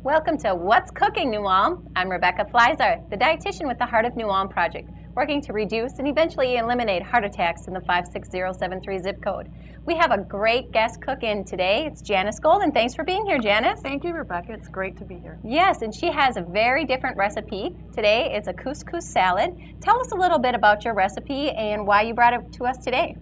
Welcome to What's Cooking, New Ulm. I'm Rebecca Fliszar, the dietitian with the Heart of New Ulm Project, working to reduce and eventually eliminate heart attacks in the 56073 zip code. We have a great guest cook in today. It's Janice Gulden. Thanks for being here, Janice. Thank you, Rebecca. It's great to be here. Yes, and she has a very different recipe. Today it's a couscous salad. Tell us a little bit about your recipe and why you brought it to us today.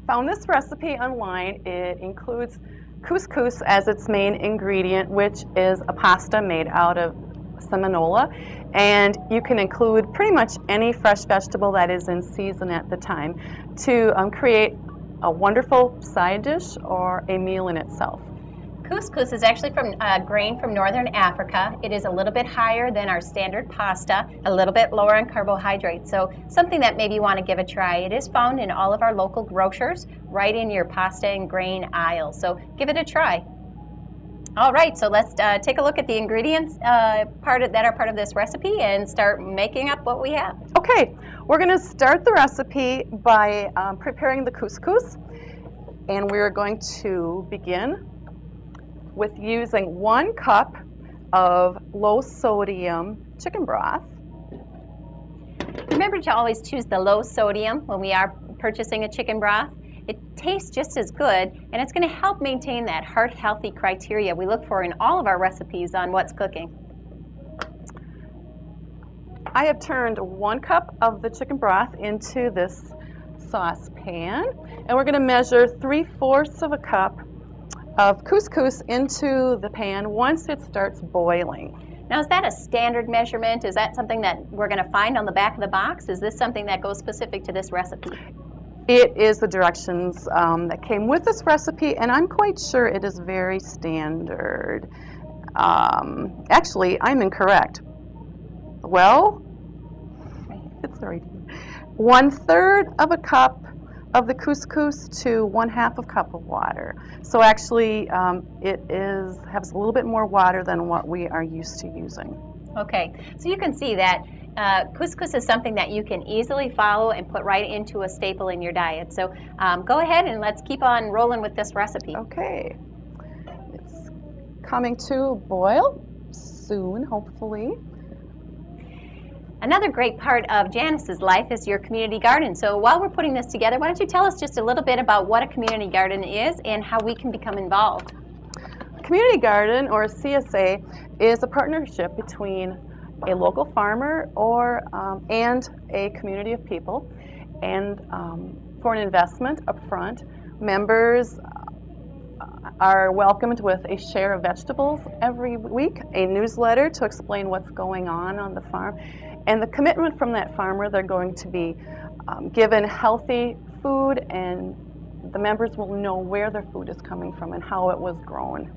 Found this recipe online. It includes couscous as its main ingredient, which is a pasta made out of seminola, and you can include pretty much any fresh vegetable that is in season at the time to create a wonderful side dish or a meal in itself. Couscous is actually from grain from northern Africa. It is a little bit higher than our standard pasta, a little bit lower in carbohydrates. So something that maybe you want to give a try. It is found in all of our local grocers, right in your pasta and grain aisle. So give it a try. All right, so let's take a look at the ingredients that are part of this recipe and start making up what we have. Okay, we're going to start the recipe by preparing the couscous, and we're going to begin with using 1 cup of low sodium chicken broth. Remember to always choose the low sodium when we are purchasing a chicken broth. It tastes just as good, and it's going to help maintain that heart healthy criteria we look for in all of our recipes on What's Cooking. I have turned 1 cup of the chicken broth into this saucepan, and we're going to measure 3/4 of a cup of couscous into the pan once it starts boiling. Now, is that a standard measurement? Is that something that we're going to find on the back of the box? Is this something that goes specific to this recipe? It is the directions that came with this recipe, and I'm quite sure it is very standard. Actually, I'm incorrect. Well, it's right here. 1/3 of a cup of the couscous to 1/2 a cup of water. So actually, it has a little bit more water than what we are used to using. Okay, so you can see that couscous is something that you can easily follow and put right into a staple in your diet. So go ahead and let's keep on rolling with this recipe. Okay, it's coming to a boil soon, hopefully. Another great part of Janice's life is your community garden. So while we're putting this together, why don't you tell us just a little bit about what a community garden is and how we can become involved? A community garden, or a CSA, is a partnership between a local farmer and a community of people. And for an investment up front, members are welcomed with a share of vegetables every week, a newsletter to explain what's going on the farm, and the commitment from that farmer, they're going to be given healthy food, and the members will know where their food is coming from and how it was grown.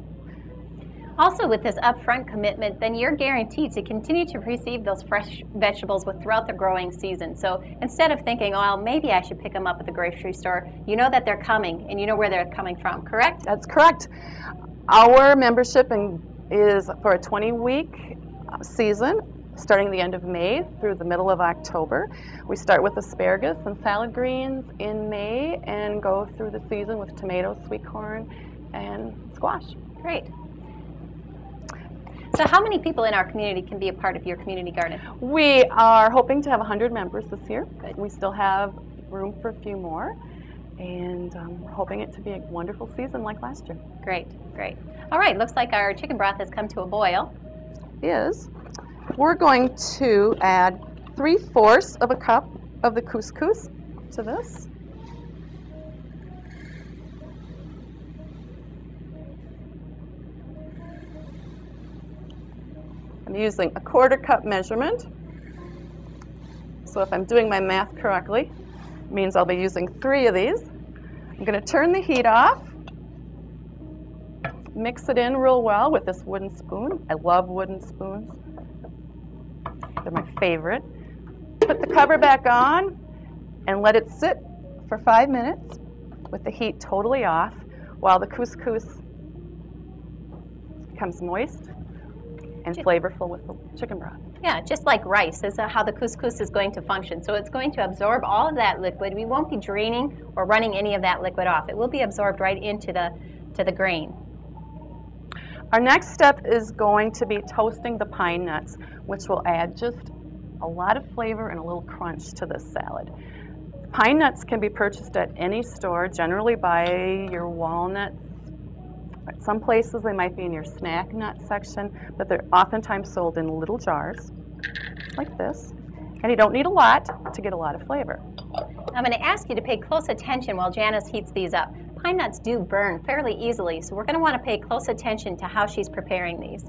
Also, with this upfront commitment, then you're guaranteed to continue to receive those fresh vegetables throughout the growing season. So instead of thinking, oh, maybe I should pick them up at the grocery store, you know that they're coming and you know where they're coming from, correct? That's correct. Our membership is for a 20-week season, starting the end of May through the middle of October. We start with asparagus and salad greens in May and go through the season with tomatoes, sweet corn, and squash. Great. So how many people in our community can be a part of your community garden? We are hoping to have 100 members this year. Good. We still have room for a few more, and we're hoping it to be a wonderful season like last year. Great, great. All right, looks like our chicken broth has come to a boil. We're going to add 3/4 of a cup of the couscous to this. I'm using a 1/4 cup measurement. So if I'm doing my math correctly, it means I'll be using 3 of these. I'm going to turn the heat off. Mix it in real well with this wooden spoon. I love wooden spoons. They're my favorite. Put the cover back on and let it sit for 5 minutes with the heat totally off while the couscous becomes moist and flavorful with the chicken broth. Yeah, just like rice is how the couscous is going to function. So it's going to absorb all of that liquid. We won't be draining or running any of that liquid off. It will be absorbed right into the grain. Our next step is going to be toasting the pine nuts, which will add just a lot of flavor and a little crunch to this salad. Pine nuts can be purchased at any store, generally by your walnuts. At some places they might be in your snack nut section, but they're oftentimes sold in little jars like this. And you don't need a lot to get a lot of flavor. I'm going to ask you to pay close attention while Janice heats these up. Pine nuts do burn fairly easily, so we're going to want to pay close attention to how she's preparing these.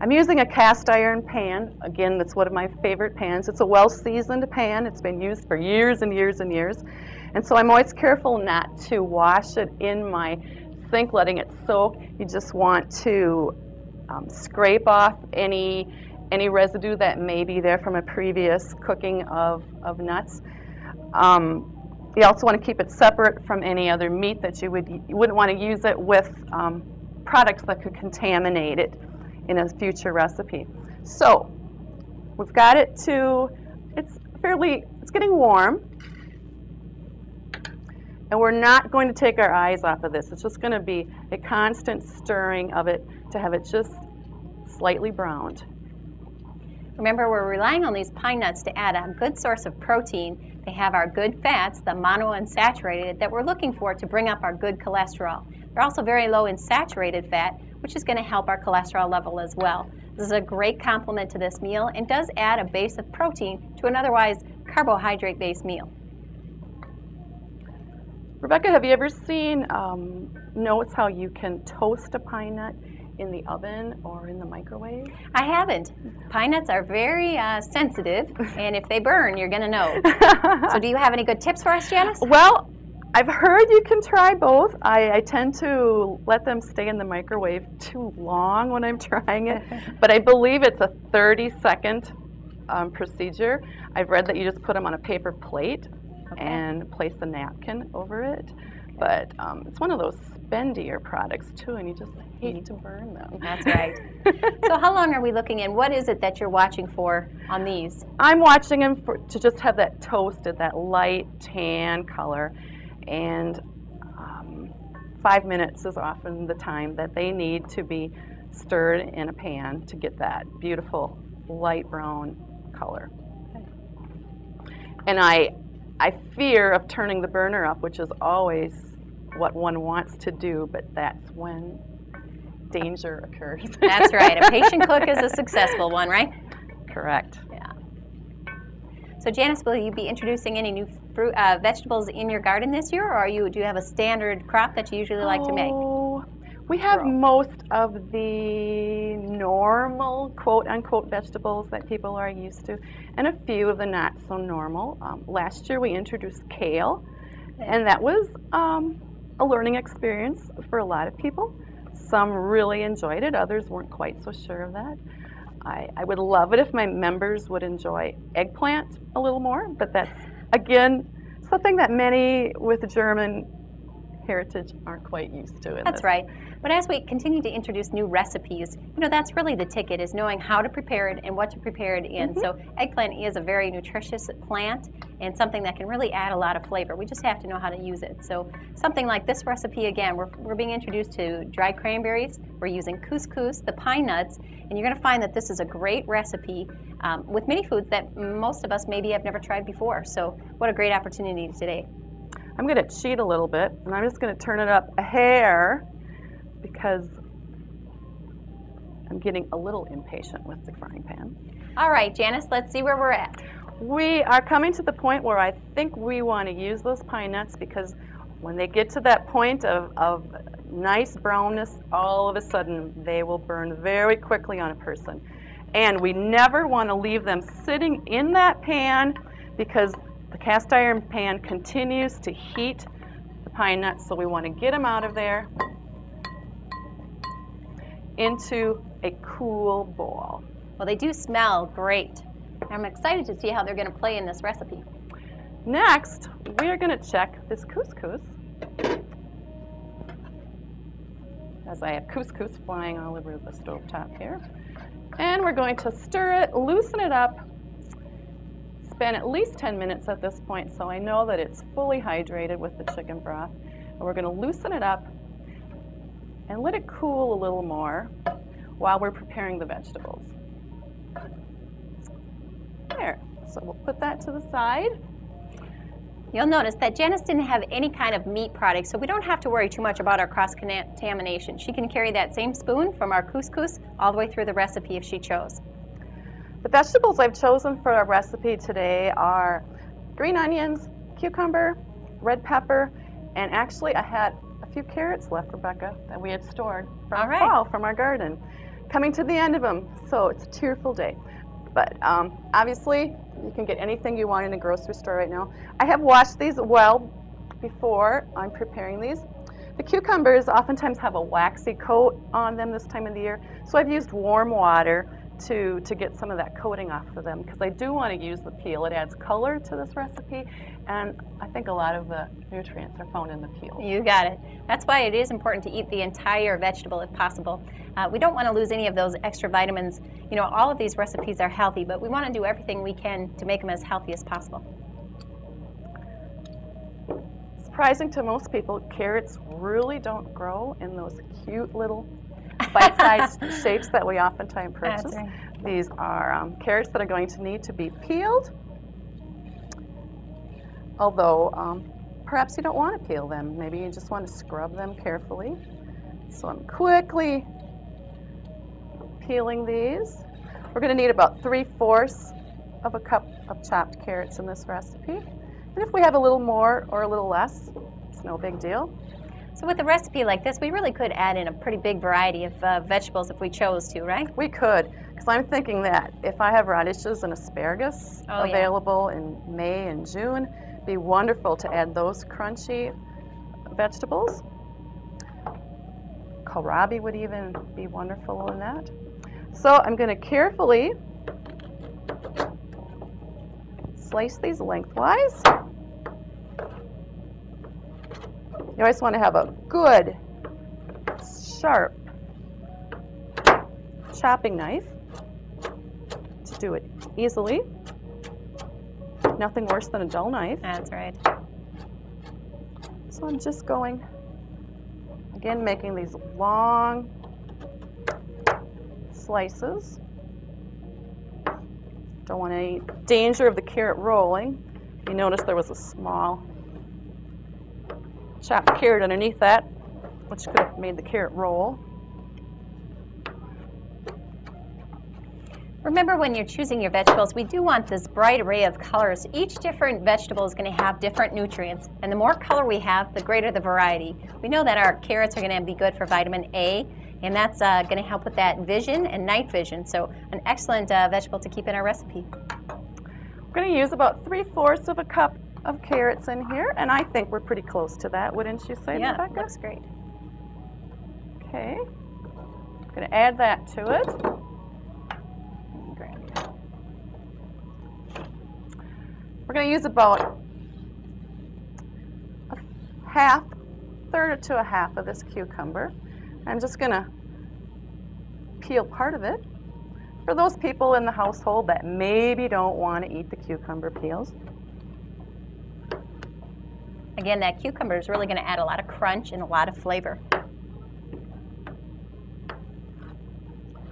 I'm using a cast iron pan. Again, that's one of my favorite pans. It's a well-seasoned pan. It's been used for years and years and years. And so I'm always careful not to wash it in my sink, letting it soak. You just want to scrape off any residue that may be there from a previous cooking of nuts. You also want to keep it separate from any other meat that you wouldn't want to use it with products that could contaminate it in a future recipe. So we've got it to, it's getting warm. And we're not going to take our eyes off of this. It's just going to be a constant stirring of it to have it just slightly browned. Remember, we're relying on these pine nuts to add a good source of protein. They have our good fats, the monounsaturated, that we're looking for to bring up our good cholesterol. They're also very low in saturated fat, which is going to help our cholesterol level as well. This is a great complement to this meal and does add a base of protein to an otherwise carbohydrate-based meal. Rebecca, have you ever seen notes how you can toast a pine nut in the oven or in the microwave? I haven't. Pine nuts are very sensitive, and if they burn, you're going to know. So do you have any good tips for us, Janice? Well, I've heard you can try both. I tend to let them stay in the microwave too long when I'm trying it, but I believe it's a 30-second procedure. I've read that you just put them on a paper plate and place a napkin over it, but it's one of those spendier products too, and you just hate to burn them. That's right. So how long are we looking in? What is it that you're watching for on these? I'm watching them to just have that toasted, that light tan color, and 5 minutes is often the time that they need to be stirred in a pan to get that beautiful light brown color. And I fear of turning the burner up, which is always what one wants to do, but that's when danger occurs. That's right. A patient cook is a successful one, right? Correct. Yeah. So Janice, will you be introducing any new fruit, vegetables in your garden this year, or do you have a standard crop that you usually like to make? We have most of the normal quote-unquote vegetables that people are used to, and a few of the not so normal. Last year we introduced kale, and that was a learning experience for a lot of people. Some really enjoyed it, others weren't quite so sure of that. I would love it if my members would enjoy eggplant a little more, but that's, again, something that many with German heritage aren't quite used to. That's right. But as we continue to introduce new recipes, that's really the ticket, is knowing how to prepare it and what to prepare it in. So eggplant is a very nutritious plant and something that can really add a lot of flavor. We just have to know how to use it. So something like this recipe, again, we're being introduced to dried cranberries. We're using couscous, the pine nuts, and you're going to find that this is a great recipe with many foods that most of us maybe have never tried before. So what a great opportunity today. I'm going to cheat a little bit, and I'm just going to turn it up a hair because I'm getting a little impatient with the frying pan. All right, Janice, let's see where we're at. We are coming to the point where I think we want to use those pine nuts, because when they get to that point of nice brownness, all of a sudden they will burn very quickly on a person. And we never want to leave them sitting in that pan, because the cast iron pan continues to heat the pine nuts, so we want to get them out of there into a cool bowl. Well, they do smell great. I'm excited to see how they're going to play in this recipe. Next, we are going to check this couscous, as I have couscous flying all over the stovetop here. And we're going to stir it, loosen it up, spend at least 10 minutes at this point, so I know that it's fully hydrated with the chicken broth. And we're going to loosen it up and let it cool a little more while we're preparing the vegetables. There, so we'll put that to the side. You'll notice that Janice didn't have any kind of meat product, so we don't have to worry too much about our cross-contamination. She can carry that same spoon from our couscous all the way through the recipe if she chose. The vegetables I've chosen for our recipe today are green onions, cucumber, red pepper, and actually I had a few carrots left, Rebecca, that we had stored from fall from our garden. Coming to the end of them, so it's a tearful day. But obviously, you can get anything you want in a grocery store right now. I have washed these well before I'm preparing these. The cucumbers oftentimes have a waxy coat on them this time of the year, so I've used warm water to get some of that coating off of them because I do want to use the peel. It adds color to this recipe, and I think a lot of the nutrients are found in the peel. You got it. That's why it is important to eat the entire vegetable if possible. We don't want to lose any of those extra vitamins. You know, all of these recipes are healthy, but we want to do everything we can to make them as healthy as possible. Surprising to most people, carrots really don't grow in those cute little bite-sized shapes that we oftentimes purchase. That's right. These are carrots that are going to need to be peeled, although perhaps you don't want to peel them. Maybe you just want to scrub them carefully. So I'm quickly peeling these. We're going to need about 3/4 of a cup of chopped carrots in this recipe. And if we have a little more or a little less, it's no big deal. So with a recipe like this, we really could add in a pretty big variety of vegetables if we chose to, right? We could, because I'm thinking that if I have radishes and asparagus available in May and June, it'd be wonderful to add those crunchy vegetables. Kohlrabi would even be wonderful in that. So I'm going to carefully slice these lengthwise. You always want to have a good, sharp chopping knife to do it easily. Nothing worse than a dull knife. That's right. So I'm just going, again, making these long slices. Don't want any danger of the carrot rolling. You notice there was a small chopped carrot underneath that, which could have made the carrot roll. Remember, when you're choosing your vegetables, we do want this bright array of colors. Each different vegetable is going to have different nutrients, and the more color we have, the greater the variety. We know that our carrots are going to be good for vitamin A, and that's going to help with that vision and night vision, so an excellent vegetable to keep in our recipe. We're going to use about 3/4 of a cup of carrots in here, and I think we're pretty close to that, wouldn't you say, Rebecca? Yeah, looks great. Okay, I'm going to add that to it. Great. We're going to use about a third to a half of this cucumber. I'm just going to peel part of it for those people in the household that maybe don't want to eat the cucumber peels. Again, that cucumber is really going to add a lot of crunch and a lot of flavor.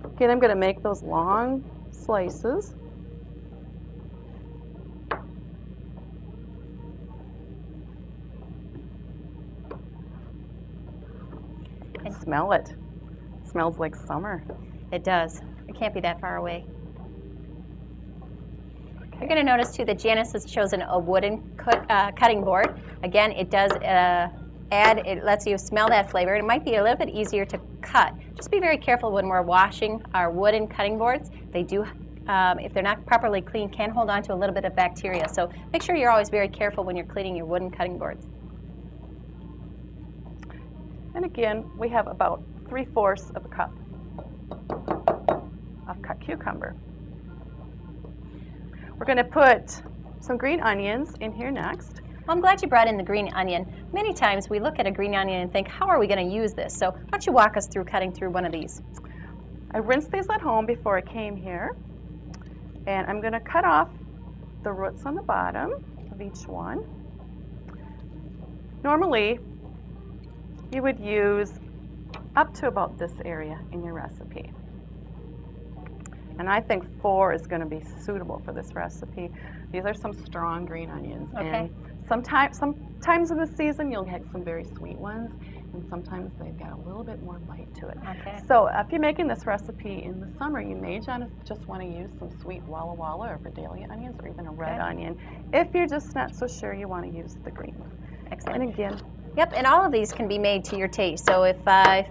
Again, I'm going to make those long slices. And smell it. It smells like summer. It does. It can't be that far away. You're going to notice too that Janice has chosen a wooden cutting board. Again, it does it lets you smell that flavor. It might be a little bit easier to cut. Just be very careful when we're washing our wooden cutting boards. They do, if they're not properly cleaned, can hold on to a little bit of bacteria. So make sure you're always very careful when you're cleaning your wooden cutting boards. And again, we have about 3/4 of a cup of cut cucumber. We're going to put some green onions in here next. Well, I'm glad you brought in the green onion. Many times we look at a green onion and think, how are we going to use this? So why don't you walk us through cutting through one of these? I rinsed these at home before I came here. And I'm going to cut off the roots on the bottom of each one. Normally, you would use up to about this area in your recipe. And I think 4 is going to be suitable for this recipe. These are some strong green onions. Okay. And sometimes in the season you'll get some very sweet ones, and sometimes they've got a little bit more bite to it. Okay. So if you're making this recipe in the summer, you may just want to use some sweet Walla Walla or Vidalia onions, or even a red onion, if you're just not so sure you want to use the green one. Excellent. And again, yep, and all of these can be made to your taste. So if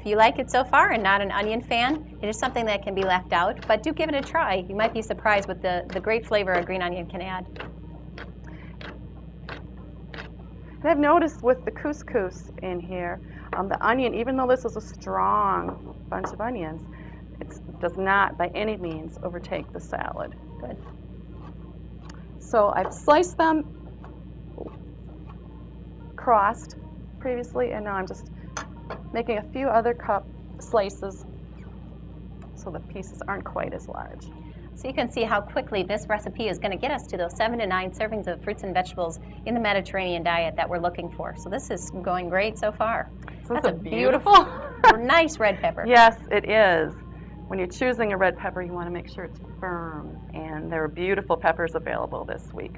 you like it so far and not an onion fan, it is something that can be left out, but do give it a try. You might be surprised with the great flavor a green onion can add. And I've noticed with the couscous in here, the onion, even though this is a strong bunch of onions, it does not by any means overtake the salad. Good. So I've sliced them crossed previously, and now I'm just making a few other cup slices so the pieces aren't quite as large. So you can see how quickly this recipe is going to get us to those 7 to 9 servings of fruits and vegetables in the Mediterranean diet that we're looking for. So this is going great so far. So That's a beautiful, nice red pepper. Yes, it is. When you're choosing a red pepper, you want to make sure it's firm, and there are beautiful peppers available this week.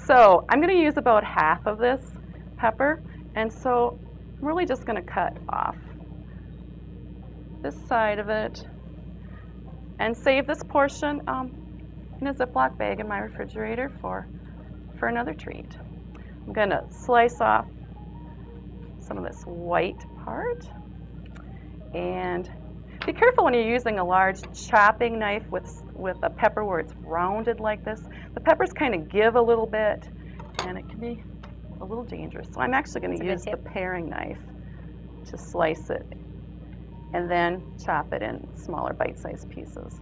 So I'm going to use about half of this pepper, and so I'm really just going to cut off this side of it and save this portion in a Ziploc bag in my refrigerator for another treat. I'm going to slice off some of this white part, and be careful when you're using a large chopping knife with a pepper where it's rounded like this. The peppers kind of give a little bit, and it can be a little dangerous. So I'm actually going to use the paring knife to slice it and then chop it in smaller bite-sized pieces.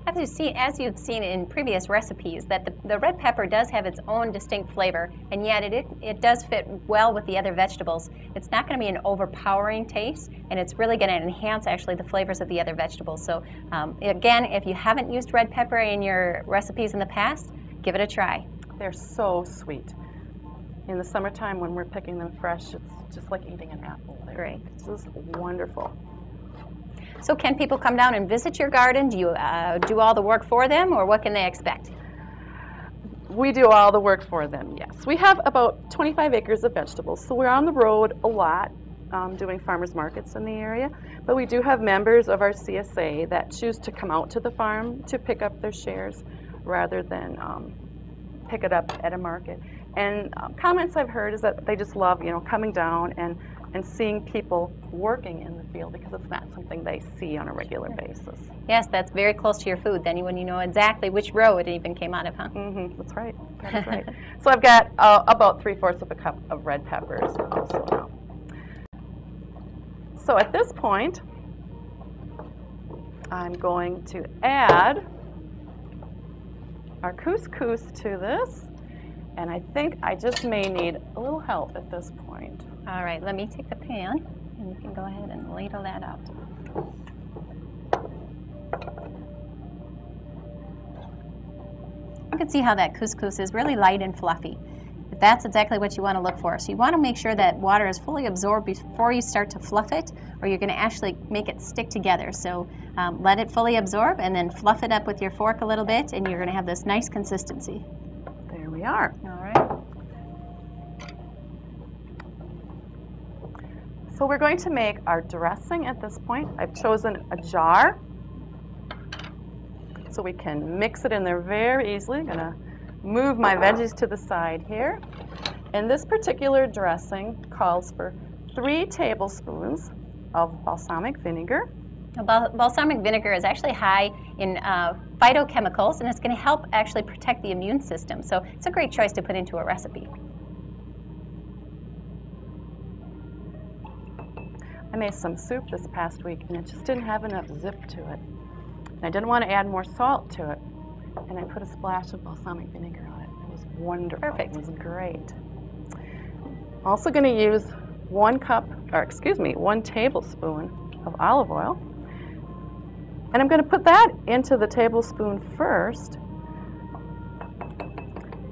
As you've seen in previous recipes, that the red pepper does have its own distinct flavor, and yet it does fit well with the other vegetables. It's not going to be an overpowering taste, and it's really going to enhance actually the flavors of the other vegetables. So again, if you haven't used red pepper in your recipes in the past, give it a try. They're so sweet. In the summertime when we're picking them fresh, it's just like eating an apple. They're Great. It's just wonderful. So can people come down and visit your garden? Do you do all the work for them, or what can they expect? We do all the work for them, yes. We have about 25 acres of vegetables, so we're on the road a lot doing farmers markets in the area, but we do have members of our CSA that choose to come out to the farm to pick up their shares rather than pick it up at a market. And comments I've heard is that they just love, coming down and seeing people working in the field, because it's not something they see on a regular basis. Yes, that's very close to your food then, when you know exactly which row it even came out of, huh? Mm-hmm, that's right. That's right. So I've got about 3/4 of a cup of red peppers also now. So at this point, I'm going to add our couscous to this, and I think I just may need a little help at this point. All right, let me take the pan, and you can go ahead and ladle that out. You can see how that couscous is really light and fluffy. That's exactly what you want to look for. So you want to make sure that water is fully absorbed before you start to fluff it, or you're going to actually make it stick together. So let it fully absorb, and then fluff it up with your fork a little bit, and you're going to have this nice consistency. There we are. All right. So we're going to make our dressing at this point. I've chosen a jar so we can mix it in there very easily. I'm going to move my veggies to the side here. And this particular dressing calls for 3 tablespoons of balsamic vinegar. Balsamic vinegar is actually high in phytochemicals, and it's going to help actually protect the immune system. So it's a great choice to put into a recipe. I made some soup this past week, and it just didn't have enough zip to it. And I didn't want to add more salt to it, and I put a splash of balsamic vinegar on it. It was wonderful. Perfect. It was great. Also going to use 1 tablespoon of olive oil. And I'm going to put that into the tablespoon first,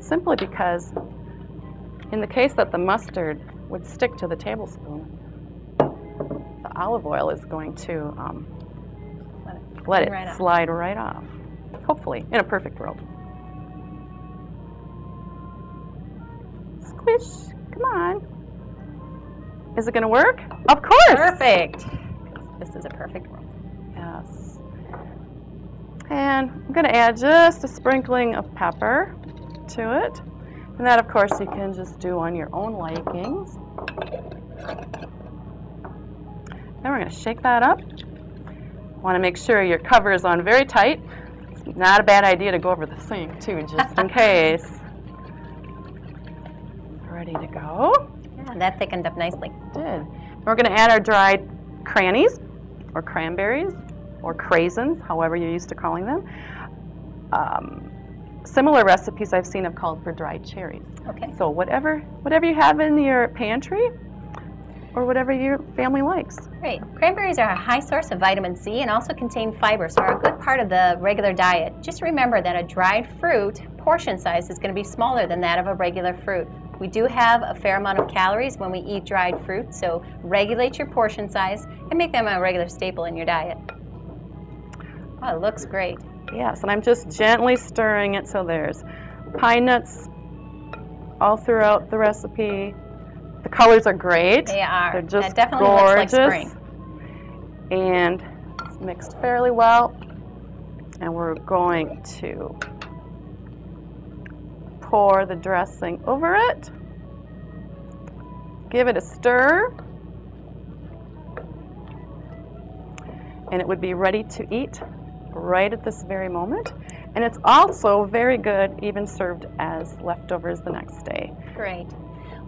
simply because in the case that the mustard would stick to the tablespoon, the olive oil is going to Let let it it slide right off. Hopefully, in a perfect world. Squish, come on. Is it going to work? Of course. Perfect. This is a perfect world. Yes. And I'm going to add just a sprinkling of pepper to it. And that, of course, you can just do on your own likings. Then we're going to shake that up. Want to make sure your cover is on very tight. It's not a bad idea to go over the sink, too, just in case. Ready to go. Yeah, that thickened up nicely. Did. We're going to add our dried crannies, or cranberries, or craisins, however you're used to calling them. Similar recipes I've seen have called for dried cherries. Okay. So whatever you have in your pantry, or whatever your family likes. Great. Cranberries are a high source of vitamin C and also contain fiber, so are a good part of the regular diet. Just remember that a dried fruit portion size is going to be smaller than that of a regular fruit. We do have a fair amount of calories when we eat dried fruit, so regulate your portion size and make them a regular staple in your diet. Oh, it looks great. Yes, and I'm just gently stirring it so there's pine nuts all throughout the recipe. The colors are great. They are. They're just that definitely gorgeous. looks like spring. And it's mixed fairly well. And we're going to pour the dressing over it. Give it a stir. And it would be ready to eat right at this very moment. And it's also very good even served as leftovers the next day. Great.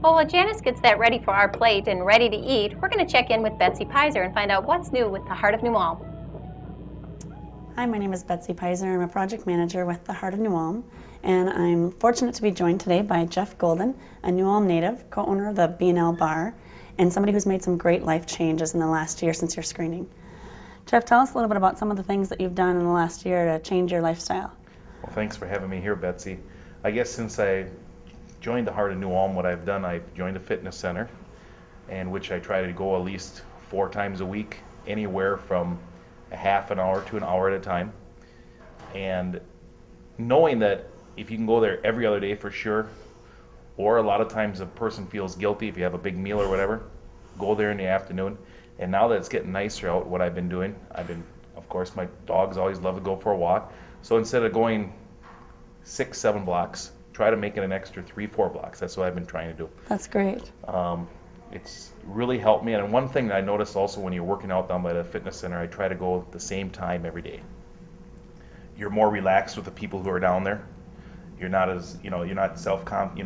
Well, while Janice gets that ready for our plate and ready to eat, we're going to check in with Betsy Pieser and find out what's new with the Heart of New Ulm. Hi, my name is Betsy Pieser. I'm a project manager with the Heart of New Ulm, and I'm fortunate to be joined today by Jeff Gulden, a New Ulm native, co-owner of the B&L Bar, and somebody who's made some great life changes in the last year since your screening. Jeff, tell us a little bit about some of the things that you've done in the last year to change your lifestyle. Well, thanks for having me here, Betsy. I guess since I joined the Heart of New Ulm, what I've done, I've joined a fitness center, in which I try to go at least 4 times a week, anywhere from a half an hour to an hour at a time. And knowing that if you can go there every other day for sure, or a lot of times a person feels guilty if you have a big meal or whatever, go there in the afternoon. And now that it's getting nicer out, what I've been doing, of course, my dogs always love to go for a walk. So instead of going 6-7 blocks, try to make it an extra 3-4 blocks. That's what I've been trying to do. That's great. It's really helped me. And one thing that I noticed also when you're working out down by the fitness center, I try to go at the same time every day. You're more relaxed with the people who are down there. You're not as, you're not you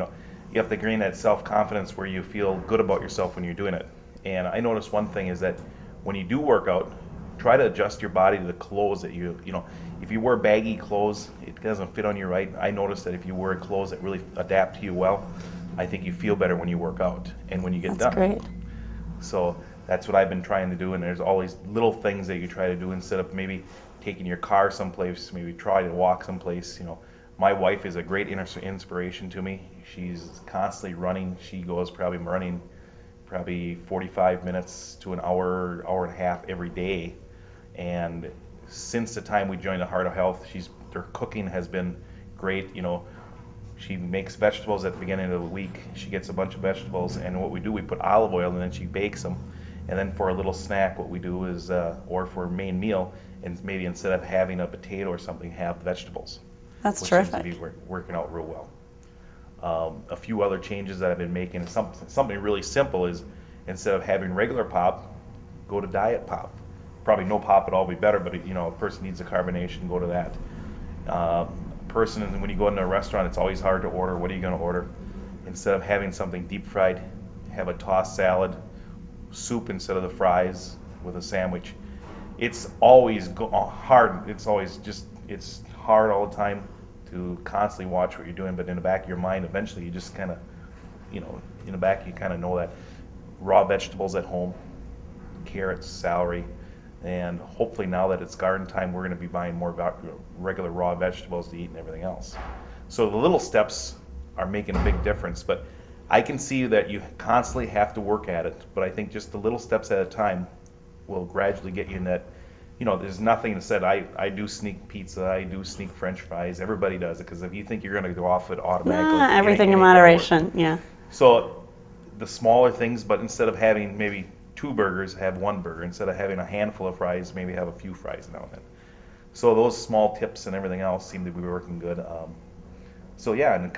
have to gain that self-confidence where you feel good about yourself when you're doing it. And I noticed one thing is that when you do work out, try to adjust your body to the clothes that if you wear baggy clothes, it doesn't fit on you right. I noticed that if you wear clothes that really adapt to you well, I think you feel better when you work out and when you get done. That's great. So that's what I've been trying to do, and there's always little things that you try to do instead of maybe taking your car someplace, maybe try to walk someplace. My wife is a great inspiration to me. She's constantly running. She goes running 45 minutes to an hour, hour and a half every day. And since the time we joined the Heart of Health, her cooking has been great. She makes vegetables at the beginning of the week. She gets a bunch of vegetables, and what we do, we put olive oil, and then she bakes them. And then for a little snack, what we do is, or for a main meal, and maybe instead of having a potato or something, have vegetables. That's which terrific. seems to be working out real well. A few other changes that I've been making, something really simple is, instead of having regular pop, go to diet pop. Probably no pop at all would be better, but a person needs a carbonation, go to that. When you go into a restaurant, it's always hard to order. What are you going to order? Instead of having something deep fried, have a tossed salad, soup instead of the fries with a sandwich. It's always hard. It's hard all the time to constantly watch what you're doing, but in the back of your mind, eventually you just kind of, in the back you kind of know that. Raw vegetables at home, carrots, celery, and hopefully now that it's garden time, we're going to be buying more regular raw vegetables to eat and everything else. So the little steps are making a big difference, but I can see that you constantly have to work at it, but I think just the little steps at a time will gradually get you in that. There's nothing that said I do sneak pizza, I do sneak French fries. Everybody does it, because if you think you're going to go off it automatically, Everything it in ain't gonna work. moderation, yeah. So the smaller things, but instead of having maybe 2 burgers, have 1 burger. Instead of having a handful of fries, maybe have a few fries now and then. So those small tips and everything else seem to be working good. So yeah, and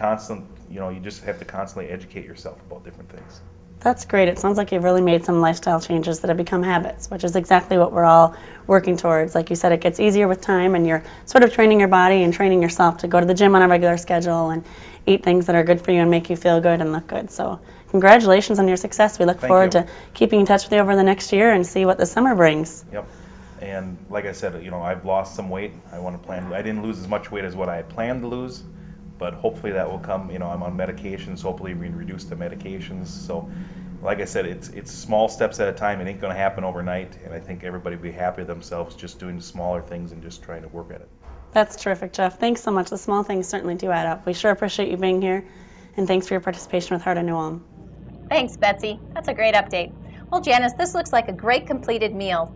you just have to constantly educate yourself about different things. That's great. It sounds like you've really made some lifestyle changes that have become habits, which is exactly what we're all working towards. Like you said, it gets easier with time, and you're sort of training your body and training yourself to go to the gym on a regular schedule and eat things that are good for you and make you feel good and look good. So congratulations on your success. We look forward to keeping in touch with you over the next year and see what the summer brings. Yep. And like I said, I've lost some weight. I didn't lose as much weight as what I had planned to lose, but hopefully that will come. I'm on medications. Hopefully we can reduce the medications. So like I said, it's small steps at a time. It ain't going to happen overnight, and I think everybody will be happy with themselves just doing smaller things and just trying to work at it. That's terrific, Jeff. Thanks so much. The small things certainly do add up. We sure appreciate you being here, and thanks for your participation with Heart of New Ulm. Thanks, Betsy. That's a great update. Well, Janice, this looks like a great completed meal.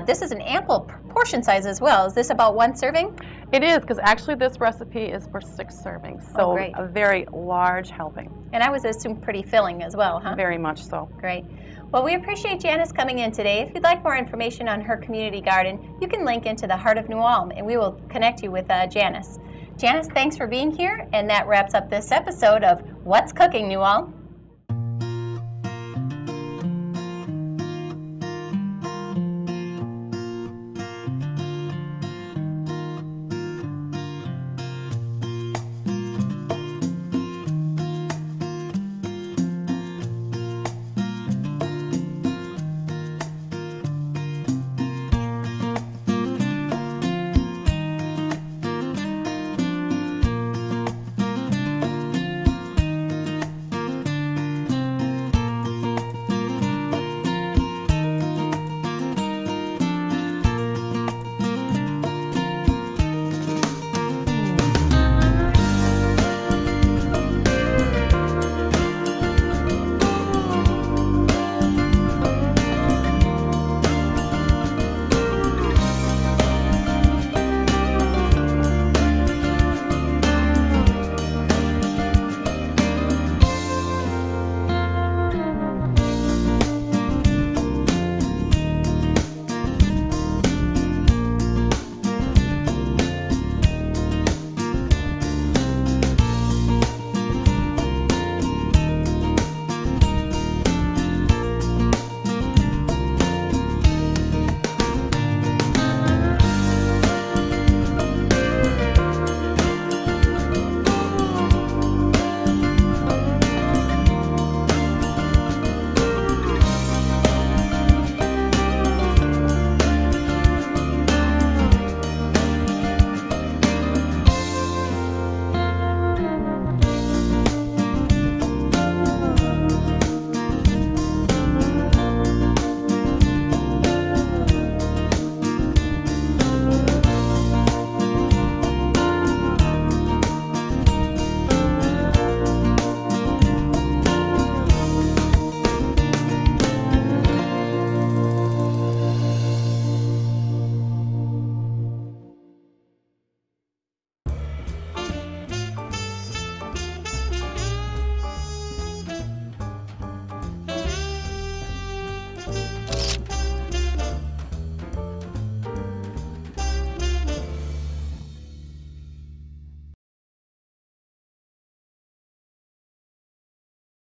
This is an ample portion size as well. Is this about 1 serving? It is, because actually this recipe is for 6 servings, so great. a very large helping. And I was assuming pretty filling as well, huh? Very much so. Great. Well, we appreciate Janice coming in today. If you'd like more information on her community garden, you can link into the Heart of New Ulm, and we will connect you with Janice. Janice, thanks for being here, and that wraps up this episode of What's Cooking, New Ulm?